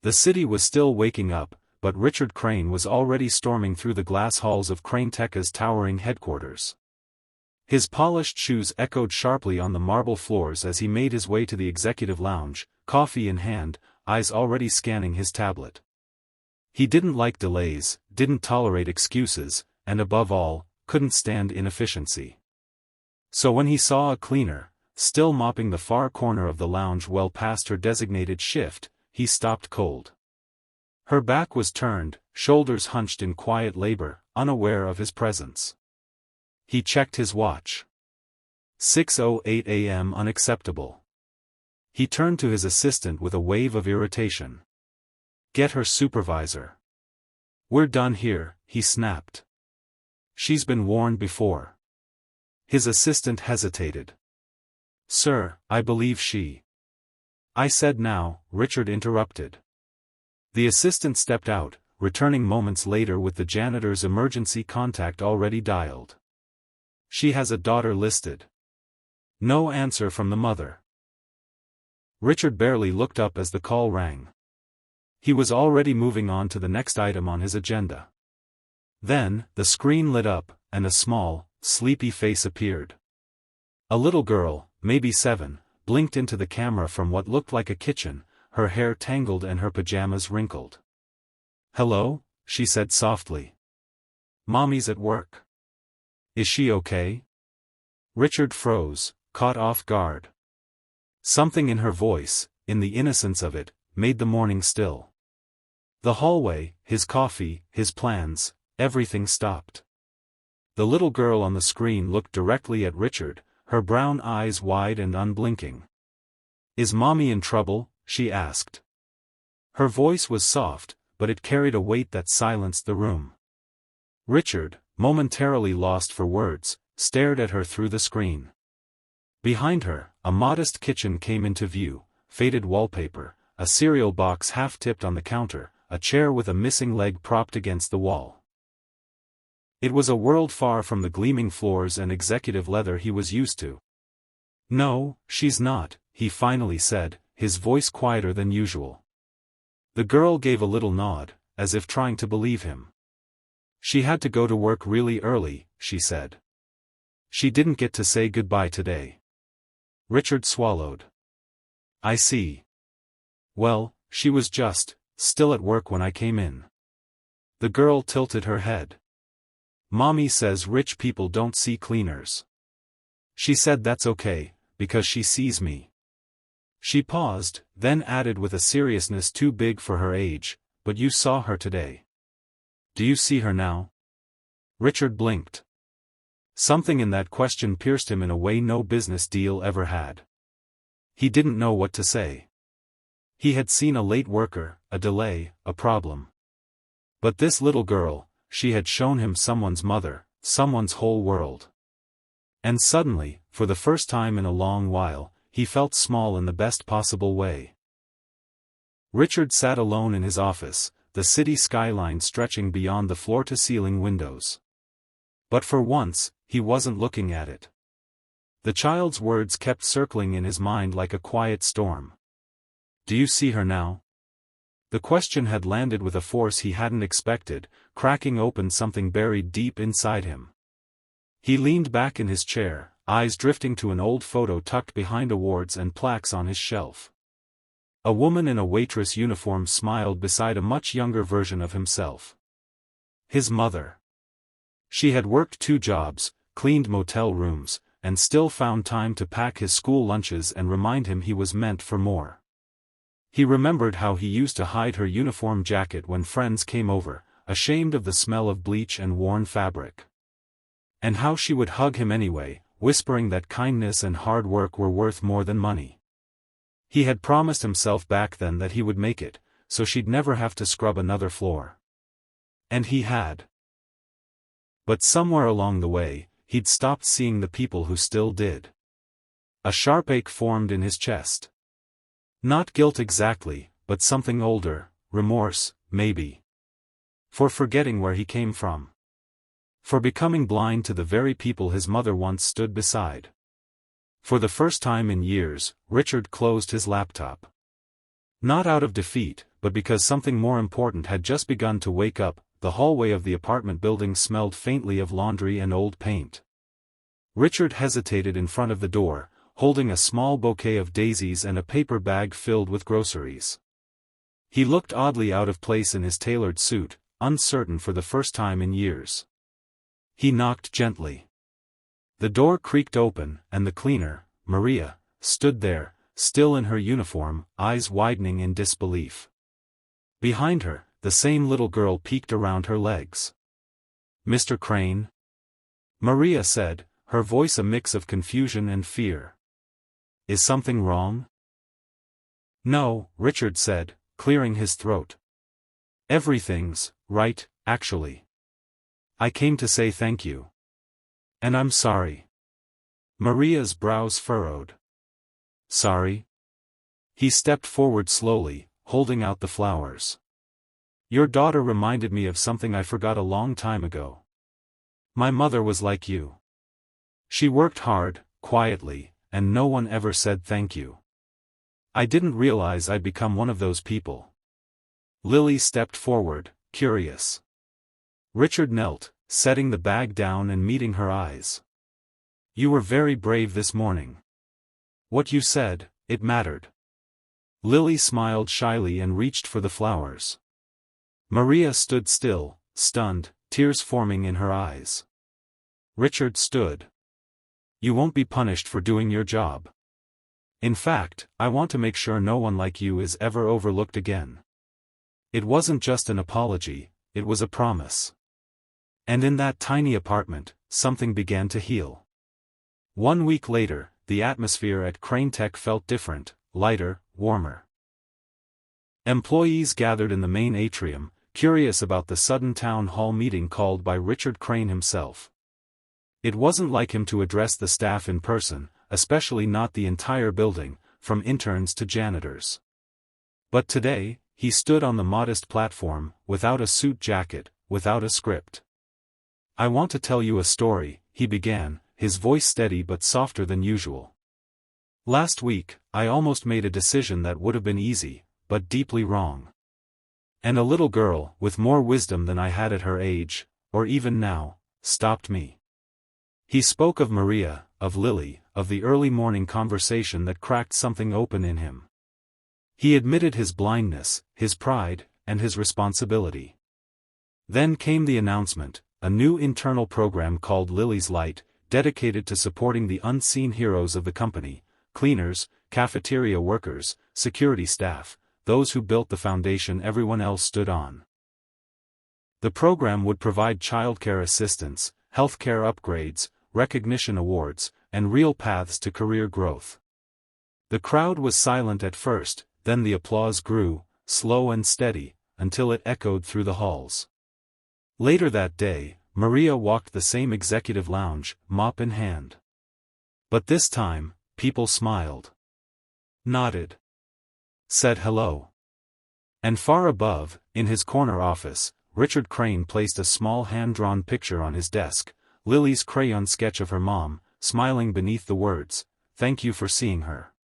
The city was still waking up, but Richard Crane was already storming through the glass halls of Crane-Techa's towering headquarters. His polished shoes echoed sharply on the marble floors as he made his way to the executive lounge, coffee in hand, eyes already scanning his tablet. He didn't like delays, didn't tolerate excuses, and above all, couldn't stand inefficiency. So when he saw a cleaner, still mopping the far corner of the lounge well past her designated shift, he stopped cold. Her back was turned, shoulders hunched in quiet labor, unaware of his presence. He checked his watch. 6:08 a.m. Unacceptable. He turned to his assistant with a wave of irritation. Get her supervisor. We're done here, he snapped. She's been warned before. His assistant hesitated. Sir, I believe she. I said now, Richard interrupted. The assistant stepped out, returning moments later with the janitor's emergency contact already dialed. She has a daughter listed. No answer from the mother. Richard barely looked up as the call rang. He was already moving on to the next item on his agenda. Then, the screen lit up, and a small, sleepy face appeared. A little girl, maybe 7, blinked into the camera from what looked like a kitchen, her hair tangled and her pajamas wrinkled. Hello, she said softly. Mommy's at work. Is she okay? Richard froze, caught off guard. Something in her voice, in the innocence of it, made the morning still. The hallway, his coffee, his plans, everything stopped. The little girl on the screen looked directly at Richard, her brown eyes wide and unblinking. Is Mommy in trouble? She asked. Her voice was soft, but it carried a weight that silenced the room. Richard, momentarily lost for words, stared at her through the screen. Behind her, a modest kitchen came into view, faded wallpaper, a cereal box half-tipped on the counter, a chair with a missing leg propped against the wall. It was a world far from the gleaming floors and executive leather he was used to. No, she's not, he finally said, his voice quieter than usual. The girl gave a little nod, as if trying to believe him. She had to go to work really early, she said. She didn't get to say goodbye today. Richard swallowed. I see. Well, she was just, still at work when I came in. The girl tilted her head. Mommy says rich people don't see cleaners. She said that's okay, because she sees me. She paused, then added with a seriousness too big for her age, but you saw her today. Do you see her now? Richard blinked. Something in that question pierced him in a way no business deal ever had. He didn't know what to say. He had seen a late worker, a delay, a problem. But this little girl, she had shown him someone's mother, someone's whole world. And suddenly, for the first time in a long while, he felt small in the best possible way. Richard sat alone in his office, the city skyline stretching beyond the floor-to-ceiling windows. But for once, he wasn't looking at it. The child's words kept circling in his mind like a quiet storm. Do you see her now? The question had landed with a force he hadn't expected, cracking open something buried deep inside him. He leaned back in his chair, eyes drifting to an old photo tucked behind awards and plaques on his shelf. A woman in a waitress uniform smiled beside a much younger version of himself. His mother. She had worked 2 jobs, cleaned motel rooms, and still found time to pack his school lunches and remind him he was meant for more. He remembered how he used to hide her uniform jacket when friends came over, ashamed of the smell of bleach and worn fabric. And how she would hug him anyway, whispering that kindness and hard work were worth more than money. He had promised himself back then that he would make it, so she'd never have to scrub another floor. And he had. But somewhere along the way, he'd stopped seeing the people who still did. A sharp ache formed in his chest. Not guilt exactly, but something older, remorse, maybe. For forgetting where he came from. For becoming blind to the very people his mother once stood beside. For the first time in years, Richard closed his laptop. Not out of defeat, but because something more important had just begun to wake up. The hallway of the apartment building smelled faintly of laundry and old paint. Richard hesitated in front of the door, holding a small bouquet of daisies and a paper bag filled with groceries. He looked oddly out of place in his tailored suit, uncertain for the first time in years. He knocked gently. The door creaked open, and the cleaner, Maria, stood there, still in her uniform, eyes widening in disbelief. Behind her, the same little girl peeked around her legs. "Mr. Crane?" Maria said, her voice a mix of confusion and fear. "Is something wrong?" "No," Richard said, clearing his throat. "Everything's right, actually. I came to say thank you. And I'm sorry." Maria's brows furrowed. "Sorry?" He stepped forward slowly, holding out the flowers. "Your daughter reminded me of something I forgot a long time ago. My mother was like you. She worked hard, quietly, and no one ever said thank you. I didn't realize I'd become one of those people." Lily stepped forward, curious. Richard knelt, setting the bag down and meeting her eyes. "You were very brave this morning. What you said, it mattered." Lily smiled shyly and reached for the flowers. Maria stood still, stunned, tears forming in her eyes. Richard stood. "You won't be punished for doing your job. In fact, I want to make sure no one like you is ever overlooked again." It wasn't just an apology, it was a promise. And in that tiny apartment, something began to heal. 1 week later, the atmosphere at Crane Tech felt different, lighter, warmer. Employees gathered in the main atrium, curious about the sudden town hall meeting called by Richard Crane himself. It wasn't like him to address the staff in person, especially not the entire building, from interns to janitors. But today, he stood on the modest platform, without a suit jacket, without a script. "I want to tell you a story," he began, his voice steady but softer than usual. "Last week, I almost made a decision that would have been easy, but deeply wrong. And a little girl, with more wisdom than I had at her age, or even now, stopped me." He spoke of Maria, of Lily, of the early morning conversation that cracked something open in him. He admitted his blindness, his pride, and his responsibility. Then came the announcement, a new internal program called Lily's Light, dedicated to supporting the unseen heroes of the company: cleaners, cafeteria workers, security staff, those who built the foundation everyone else stood on. The program would provide childcare assistance, healthcare upgrades, recognition awards, and real paths to career growth. The crowd was silent at first, then the applause grew, slow and steady, until it echoed through the halls. Later that day, Maria walked the same executive lounge, mop in hand. But this time, people smiled. Nodded. Said hello. And far above, in his corner office, Richard Crane placed a small hand-drawn picture on his desk, Lily's crayon sketch of her mom, smiling beneath the words, "Thank you for seeing her."